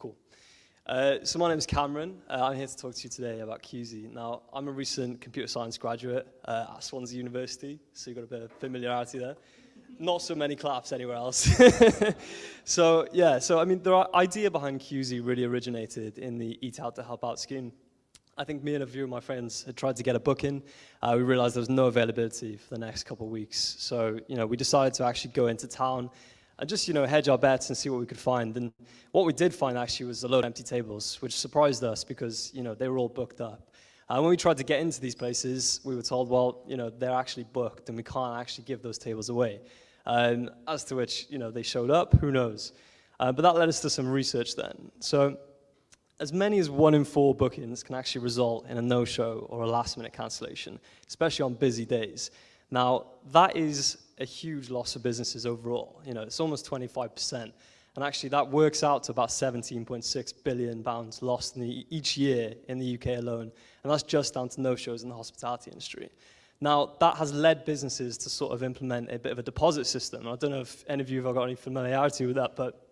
Cool. So my name is Cameron. I'm here to talk to you today about QZee. Now, I'm a recent computer science graduate at Swansea University, so you've got a bit of familiarity there. Not so many claps anywhere else. So I mean, the idea behind QZee really originated in the Eat Out to Help Out scheme. I think me and a few of my friends had tried to get a booking. We realized there was no availability for the next couple of weeks. So, we decided to actually go into town and just, hedge our bets and see what we could find. And what we did find actually was a load of empty tables, which surprised us because, they were all booked up. When we tried to get into these places, we were told, well, they're actually booked and we can't actually give those tables away. As to which, they showed up, who knows? But that led us to some research then. So as many as 1 in 4 bookings can actually result in a no-show or a last-minute cancellation, especially on busy days. Now, that is a huge loss for businesses overall. It's almost 25%. And actually, that works out to about £17.6 billion lost each year in the UK alone. And that's just down to no-shows in the hospitality industry. Now, that has led businesses to sort of implement a bit of a deposit system. I don't know if any of you have got any familiarity with that, but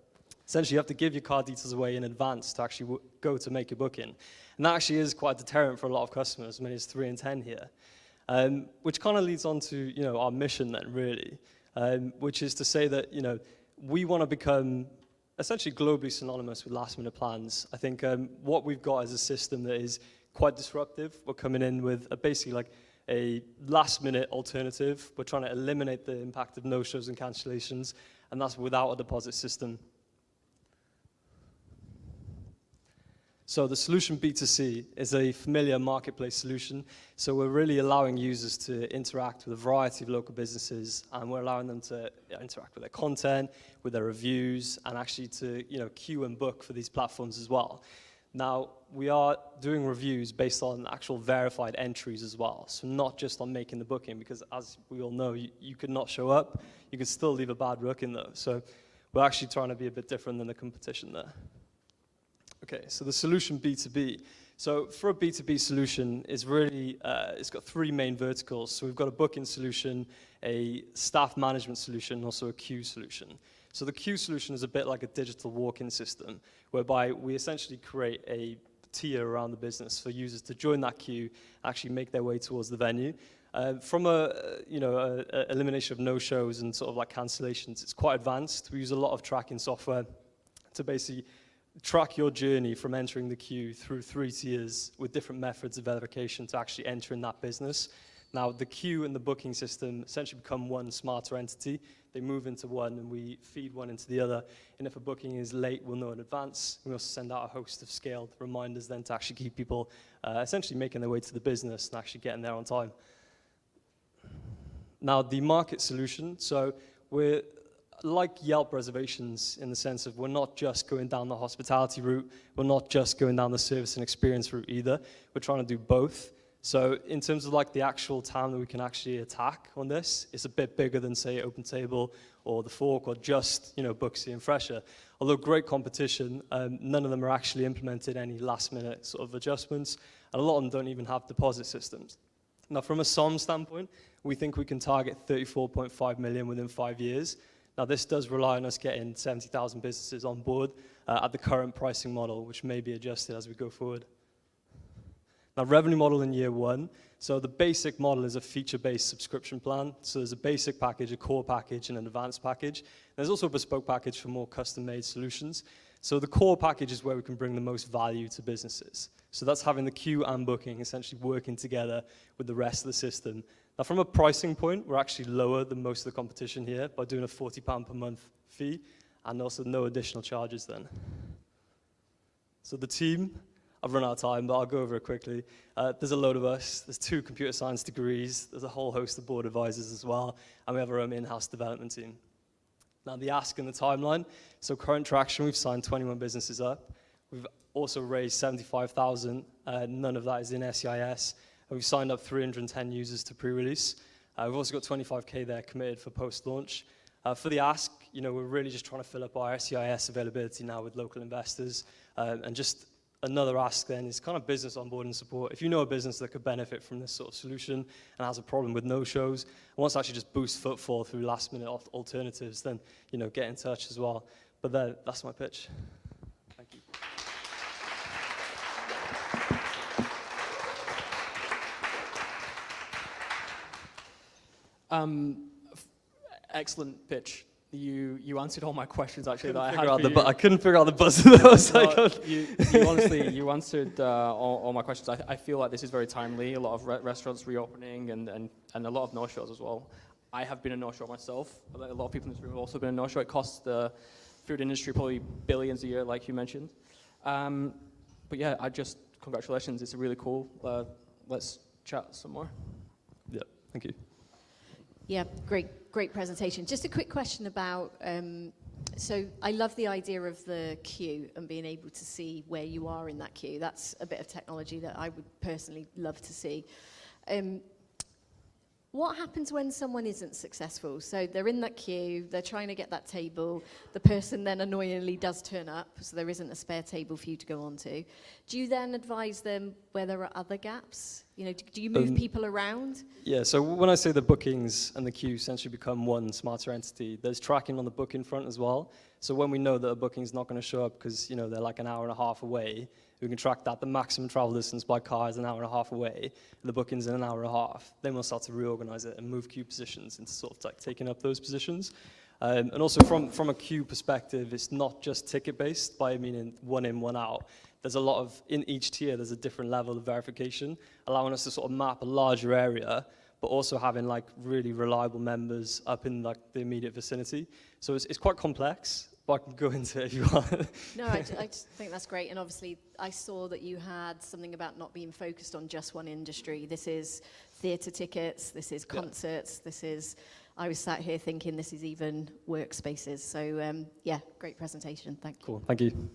essentially you have to give your card details away in advance to actually go to make your booking. And that actually is quite a deterrent for a lot of customers, as many as 3 in 10 here. Which kind of leads on to, our mission then, really, which is to say that, we want to become essentially globally synonymous with last-minute plans. I think what we've got is a system that is quite disruptive. We're coming in with basically like a last-minute alternative. We're trying to eliminate the impact of no-shows and cancellations, and that's without a deposit system. So the solution B2C is a familiar marketplace solution. So we're really allowing users to interact with a variety of local businesses, and we're allowing them to interact with their content, with their reviews, and actually to queue and book for these platforms as well. Now, we are doing reviews based on actual verified entries as well. So not just on making the booking, because as we all know, you could not show up. You could still leave a bad booking though. So we're actually trying to be a bit different than the competition there. Okay, so the solution B2B. So for a B2B solution, it's really, it's got 3 main verticals. So we've got a booking solution, a staff management solution, and also a queue solution. So the queue solution is a bit like a digital walk-in system, whereby we essentially create a tier around the business for users to join that queue, actually make their way towards the venue. From elimination of no-shows and sort of like cancellations, it's quite advanced. We use a lot of tracking software to basically track your journey from entering the queue through 3 tiers with different methods of verification to actually enter in that business. Now, the queue and the booking system essentially become one smarter entity. They move into one, and we feed one into the other. And if a booking is late, we'll know in advance. We also send out a host of scaled reminders then to actually keep people essentially making their way to the business and actually getting there on time. Now, the market solution. So we're like Yelp reservations in the sense of we're not just going down the hospitality route. We're not just going down the service and experience route either. We're trying to do both. So in terms of like the actual time that we can actually attack on this, it's a bit bigger than say OpenTable or The Fork or just Booksy and Fresher. Although great competition, none of them are actually implemented any last minute sort of adjustments, and a lot of them don't even have deposit systems. Now from a SOM standpoint, we think we can target 34.5 million within 5 years. Now, this does rely on us getting 70,000 businesses on board at the current pricing model, which may be adjusted as we go forward. Now, revenue model in year 1. So the basic model is a feature-based subscription plan. So there's a basic package, a core package, and an advanced package. There's also a bespoke package for more custom-made solutions. So the core package is where we can bring the most value to businesses. So that's having the queue and booking essentially working together with the rest of the system. Now, from a pricing point, we're actually lower than most of the competition here by doing a £40 per month fee and also no additional charges then. So the team, I've run out of time, but I'll go over it quickly. There's a load of us. There's 2 computer science degrees. There's a whole host of board advisors as well, and we have our own in-house development team. Now, the ask and the timeline. So current traction, we've signed 21 businesses up. We've also raised 75,000. None of that is in SEIS. We've signed up 310 users to pre-release. We've also got 25K there committed for post-launch. For the ask, we're really just trying to fill up our SEIS availability now with local investors. And just another ask then is kind of business onboarding support. If you know a business that could benefit from this sort of solution and has a problem with no-shows and wants to actually just boost footfall through last-minute alternatives, then get in touch as well. But that's my pitch. Thank you. Excellent pitch. You answered all my questions actually that I Figure had out for the you. I couldn't figure out the buzzer though. No, you honestly, you answered all my questions. I feel like this is very timely. A lot of restaurants reopening and a lot of no-shows as well. I have been a no-show myself. A lot of people in this room have also been a no-show. It costs the food industry probably billions a year, like you mentioned. But yeah, congratulations. It's really cool. Let's chat some more. Yeah, thank you. Yeah, great presentation. Just a quick question about, so I love the idea of the queue and being able to see where you are in that queue. That's a bit of technology that I would personally love to see. What happens when someone isn't successful? So they're in that queue, they're trying to get that table, the person then annoyingly does turn up, so there isn't a spare table for you to go on to. Do you then advise them where there are other gaps? You know, do you move people around? Yeah, so when I say the bookings and the queue essentially become one smarter entity, there's tracking on the booking front as well. So when we know that a booking's not going to show up because, you know, they're like an hour and a half away, we can track that. The maximum travel distance by car is an hour and a half away. The booking's in an hour and a half. Then we'll start to reorganize it and move queue positions into sort of like taking up those positions. And also from a queue perspective, it's not just ticket-based by meaning one in, one out. There's a lot of, in each tier, there's a different level of verification, allowing us to sort of map a larger area, but also having like really reliable members up in like the immediate vicinity. So it's quite complex, but I can go into it if you want. No, I just think that's great. And obviously, I saw that you had something about not being focused on just one industry. This is theatre tickets, this is concerts, this is, I was sat here thinking this is even workspaces. So yeah, great presentation. Thank you. Cool, thank you.